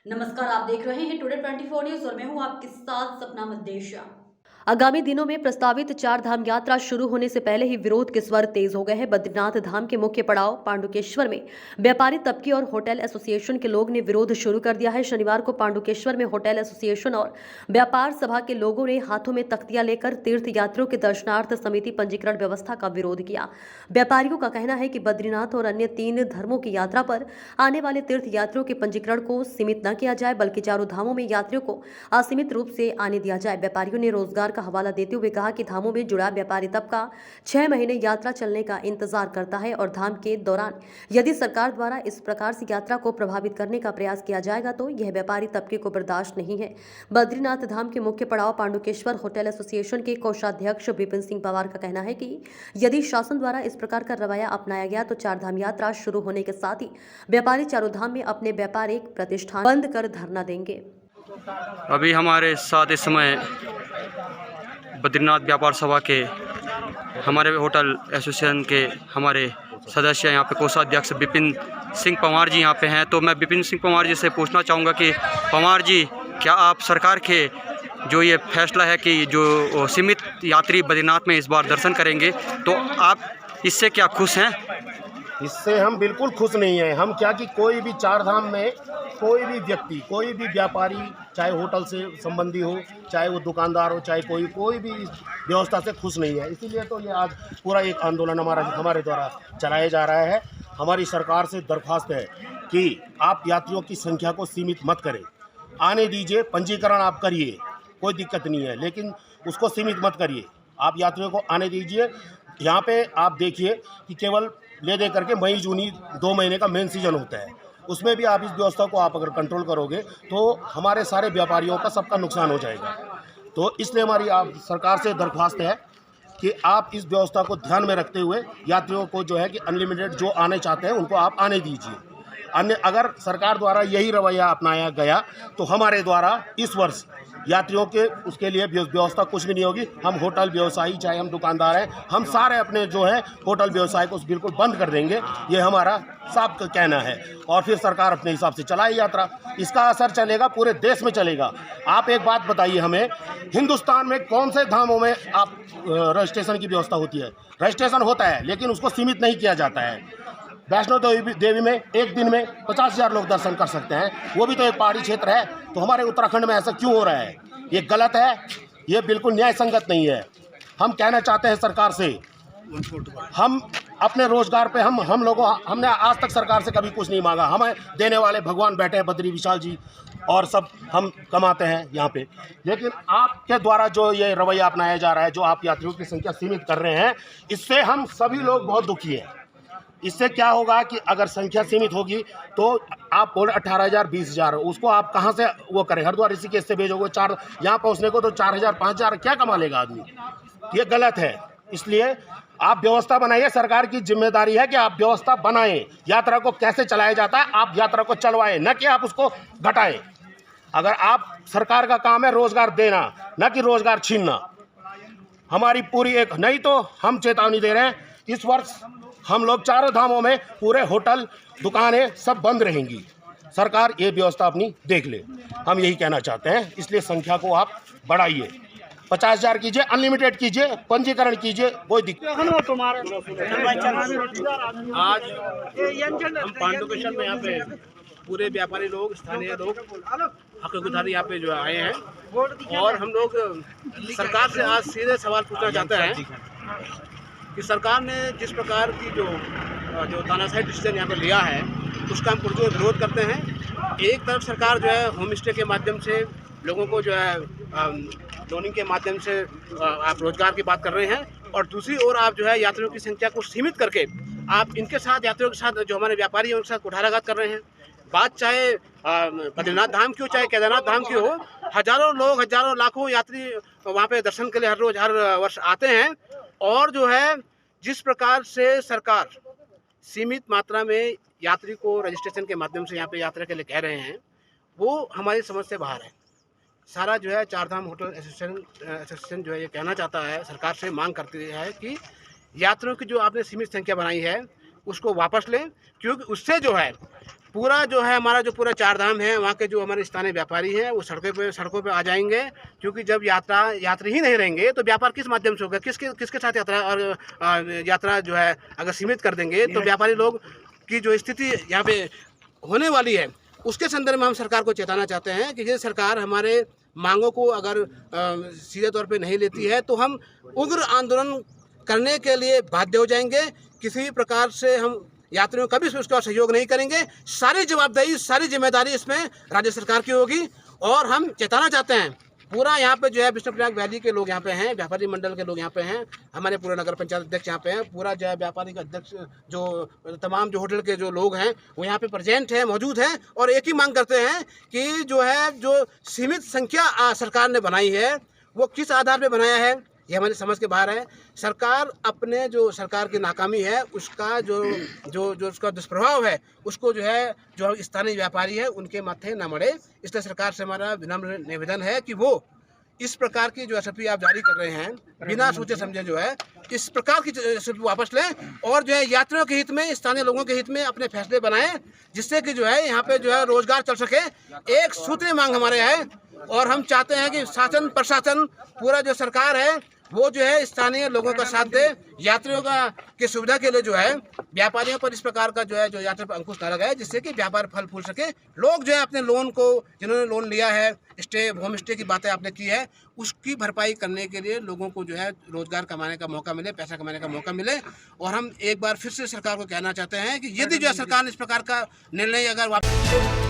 नमस्कार, आप देख रहे हैं टुडे 24 न्यूज और मैं हूं आपके साथ सपना मद्देशा। आगामी दिनों में प्रस्तावित चार धाम यात्रा शुरू होने से पहले ही विरोध के स्वर तेज हो गए हैं। बद्रीनाथ धाम के मुख्य पड़ाव पांडुकेश्वर में व्यापारी तबके और होटल एसोसिएशन के लोग ने विरोध शुरू कर दिया है। शनिवार को पांडुकेश्वर में होटल एसोसिएशन और व्यापार सभा के लोगों ने हाथों में तख्तियां लेकर तीर्थ यात्रियों के दर्शनार्थ समिति पंजीकरण व्यवस्था का विरोध किया। व्यापारियों का कहना है कि बद्रीनाथ और अन्य 3 धर्मों की यात्रा पर आने वाले तीर्थ यात्रियों के पंजीकरण को सीमित न किया जाए, बल्कि चारों धामों में यात्रियों को असीमित रूप से आने दिया जाए। व्यापारियों ने रोजगार का हवाला देते हुए कहा कि धामों में जुड़ा व्यापारी तबका 6 महीने यात्रा चलने का इंतजार करता है और धाम के दौरान यदि सरकार द्वारा इस प्रकार से यात्रा को प्रभावित करने का प्रयास किया जाएगा तो यह व्यापारी तबके को बर्दाश्त नहीं है। बद्रीनाथ धाम के मुख्य पड़ाव पांडुकेश्वर होटल एसोसिएशन के कोषाध्यक्ष विपिन सिंह पवार का कहना है कि यदि शासन द्वारा इस प्रकार का रवैया अपनाया गया तो चार धाम यात्रा शुरू होने के साथ ही व्यापारी चारों धाम में अपने व्यापारिक प्रतिष्ठान बंद कर धरना देंगे। अभी हमारे साथ इस समय बद्रीनाथ व्यापार सभा के हमारे होटल एसोसिएशन के हमारे सदस्य यहाँ पे कोषाध्यक्ष विपिन सिंह पंवार जी यहाँ पे हैं। तो मैं विपिन सिंह पंवार जी से पूछना चाहूँगा कि पंवार जी, क्या आप सरकार के जो ये फैसला है कि जो सीमित यात्री बद्रीनाथ में इस बार दर्शन करेंगे, तो आप इससे क्या खुश हैं? इससे हम बिल्कुल खुश नहीं हैं। हम क्या कि कोई भी चार धाम में कोई भी व्यक्ति, कोई भी व्यापारी, चाहे होटल से संबंधी हो, चाहे वो दुकानदार हो, चाहे कोई भी इस व्यवस्था से खुश नहीं है। इसीलिए तो ये आज पूरा एक आंदोलन हमारे द्वारा चलाया जा रहा है। हमारी सरकार से दरख्वास्त है कि आप यात्रियों की संख्या को सीमित मत करें, आने दीजिए, पंजीकरण आप करिए, कोई दिक्कत नहीं है, लेकिन उसको सीमित मत करिए। आप यात्रियों को आने दीजिए। यहाँ पे आप देखिए कि केवल ले दे करके मई जूनी 2 महीने का मेन सीजन होता है, उसमें भी आप इस व्यवस्था को आप अगर कंट्रोल करोगे तो हमारे सारे व्यापारियों का सबका नुकसान हो जाएगा। तो इसलिए हमारी आप सरकार से दरख्वास्त है कि आप इस व्यवस्था को ध्यान में रखते हुए यात्रियों को जो है कि अनलिमिटेड जो आने चाहते हैं उनको आप आने दीजिए। अन्य अगर सरकार द्वारा यही रवैया अपनाया गया तो हमारे द्वारा इस वर्ष यात्रियों के उसके लिए व्यवस्था कुछ भी नहीं होगी। हम होटल व्यवसायी, चाहे हम दुकानदार हैं, हम सारे अपने जो है होटल व्यवसाय को बिल्कुल बंद कर देंगे। ये हमारा साफ कहना है और फिर सरकार अपने हिसाब से चलाए यात्रा। इसका असर चलेगा, पूरे देश में चलेगा। आप एक बात बताइए हमें, हिंदुस्तान में कौन से धामों में आप रजिस्ट्रेशन की व्यवस्था होती है? रजिस्ट्रेशन होता है लेकिन उसको सीमित नहीं किया जाता है। वैष्णो देवी में एक दिन में 50,000 लोग दर्शन कर सकते हैं, वो भी तो एक पहाड़ी क्षेत्र है। तो हमारे उत्तराखंड में ऐसा क्यों हो रहा है? ये गलत है, ये बिल्कुल न्याय संगत नहीं है। हम कहना चाहते हैं सरकार से, हम अपने रोजगार पे हमने आज तक सरकार से कभी कुछ नहीं मांगा। हमें देने वाले भगवान बैठे हैं, बद्री विशाल जी और सब हम कमाते हैं यहाँ पे। लेकिन आपके द्वारा जो ये रवैया अपनाया जा रहा है, जो आप यात्रियों की संख्या सीमित कर रहे हैं, इससे हम सभी लोग बहुत दुखी हैं। इससे क्या होगा कि अगर संख्या सीमित होगी तो आप बोले 18,000 20,000, उसको आप कहाँ से वो करें? हरिद्वार ऋषिकेश से भेजोगे चार, यहाँ पहुँचने को तो 4,000 5,000 क्या कमा लेगा आदमी? ये गलत है। इसलिए आप व्यवस्था बनाइए। सरकार की जिम्मेदारी है कि आप व्यवस्था बनाएं, यात्रा को कैसे चलाया जाता है आप यात्रा को चलवाएं, न कि आप उसको घटाएं। अगर आप सरकार का काम है रोजगार देना, न कि रोजगार छीनना। हमारी पूरी एक नहीं तो हम चेतावनी दे रहे हैं, इस वर्ष हम लोग चारों धामों में पूरे होटल दुकानें सब बंद रहेंगी। सरकार ये व्यवस्था अपनी देख ले, हम यही कहना चाहते हैं। इसलिए संख्या को आप बढ़ाइए, 50,000 कीजिए, अनलिमिटेड कीजिए, पंजीकरण कीजिए, कोई दिक्कत। आज हम पांडुकेश्वर में यहाँ पे पूरे व्यापारी लोग, स्थानीय लोग, हकदार यहाँ पे जो आए हैं और हम लोग सरकार से आज सीधे सवाल पूछना चाहते हैं कि सरकार ने जिस प्रकार की जो तानाशाही डिसीजन यहाँ पर लिया है उसका हम पुरजोर विरोध करते हैं। एक तरफ सरकार जो है होम स्टे के माध्यम से लोगों को जो है लोनिंग के माध्यम से आप रोजगार की बात कर रहे हैं और दूसरी ओर आप जो है यात्रियों की संख्या को सीमित करके आप इनके साथ यात्रियों के साथ जो हमारे व्यापारी हैं उनके साथ कुठाराघात कर रहे हैं। बात चाहे बद्रीनाथ धाम की हो, चाहे केदारनाथ धाम की हो, हजारों लोग, हजारों लाखों यात्री वहाँ पे दर्शन के लिए हर वर्ष आते हैं और जो है जिस प्रकार से सरकार सीमित मात्रा में यात्री को रजिस्ट्रेशन के माध्यम से यहाँ पे यात्रा के लिए कह रहे हैं, वो हमारी समझ से बाहर है। सारा जो है चारधाम होटल एसोसिएशन जो है ये कहना चाहता है, सरकार से मांग करती है कि यात्रियों की जो आपने सीमित संख्या बनाई है उसको वापस लें, क्योंकि उससे जो है पूरा जो है हमारा जो पूरा चार धाम है, वहाँ के जो हमारे स्थानीय व्यापारी हैं वो सड़कों पे आ जाएंगे, क्योंकि जब यात्री ही नहीं रहेंगे तो व्यापार किस माध्यम से होगा, किसके साथ यात्रा जो है अगर सीमित कर देंगे तो व्यापारी लोग की जो स्थिति यहाँ पे होने वाली है, उसके संदर्भ में हम सरकार को चेताना चाहते हैं कि ये सरकार हमारे मांगों को अगर सीधे तौर पे नहीं लेती है तो हम उग्र आंदोलन करने के लिए बाध्य हो जाएंगे। किसी भी प्रकार से हम यात्रियों कभी उसका सहयोग नहीं करेंगे। सारी जवाबदेही, सारी जिम्मेदारी इसमें राज्य सरकार की होगी। और हम चेताना चाहते हैं पूरा यहाँ पे जो है विष्णुप्रयाग वैली के लोग यहाँ पे हैं, व्यापारी मंडल के लोग यहाँ पे हैं, हमारे पूरे नगर पंचायत अध्यक्ष यहाँ पे हैं, पूरा जो है व्यापारी का अध्यक्ष, जो तमाम जो होटल के जो लोग हैं वो यहाँ पे प्रेजेंट है, मौजूद हैं। और एक ही मांग करते हैं कि जो सीमित संख्या सरकार ने बनाई है वो किस आधार पर बनाया है ये हमारी समझ के बाहर है। सरकार अपने जो सरकार की नाकामी है उसका जो उसका दुष्प्रभाव है उसको जो स्थानीय व्यापारी है उनके माथे न मड़े। इसलिए सरकार से हमारा विनम्र निवेदन है कि वो इस प्रकार की जो एसओपी आप जारी कर रहे हैं बिना सोचे समझे जो है इस प्रकार की एसओपी वापस लें और जो है यात्रियों के हित में, स्थानीय लोगों के हित में अपने फैसले बनाएं, जिससे कि जो है यहाँ पे जो है रोजगार चल सके। एक सूत्रीय मांग हमारे है और हम चाहते हैं कि शासन प्रशासन पूरा जो सरकार है वो जो है स्थानीय लोगों का साथ दे, यात्रियों की सुविधा के लिए जो है व्यापारियों पर इस प्रकार का जो है जो यात्रा पर अंकुश न लगाए, जिससे कि व्यापार फल फूल सके। लोग जो है अपने लोन को, जिन्होंने लोन लिया है, होम स्टे की बातें आपने की है, उसकी भरपाई करने के लिए लोगों को जो है रोजगार कमाने का मौका मिले, पैसा कमाने का मौका मिले। और हम एक बार फिर से सरकार को कहना चाहते हैं कि यदि जो है सरकार ने इस प्रकार का निर्णय अगर वापस